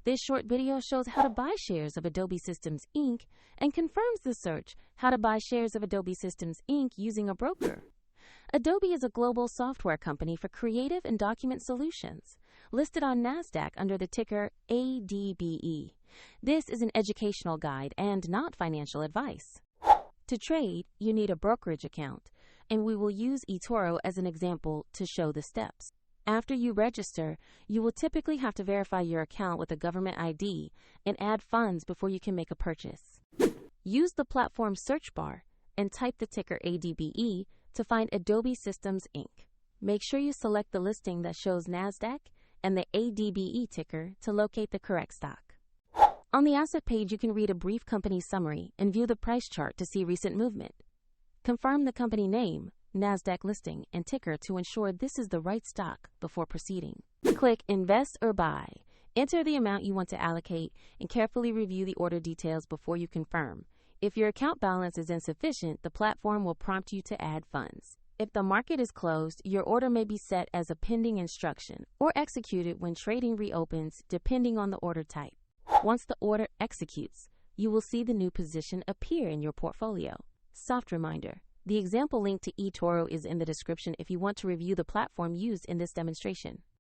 This short video shows how to buy shares of Adobe Systems Inc. and confirms the search, how to buy shares of Adobe Systems Inc. using a broker. Adobe is a global software company for creative and document solutions, listed on NASDAQ under the ticker ADBE. This is an educational guide and not financial advice. To trade, you need a brokerage account, and we will use eToro as an example to show the steps. After you register, you will typically have to verify your account with a government ID and add funds before you can make a purchase. Use the platform search bar and type the ticker ADBE to find Adobe Systems Inc. Make sure you select the listing that shows NASDAQ and the ADBE ticker to locate the correct stock. On the asset page, you can read a brief company summary and view the price chart to see recent movement. Confirm the company name, NASDAQ listing, and ticker to ensure this is the right stock before proceeding. Click Invest or Buy. Enter the amount you want to allocate and carefully review the order details before you confirm. If your account balance is insufficient, the platform will prompt you to add funds. If the market is closed, your order may be set as a pending instruction or executed when trading reopens, depending on the order type. Once the order executes, you will see the new position appear in your portfolio. Soft reminder: the example link to eToro is in the description if you want to review the platform used in this demonstration.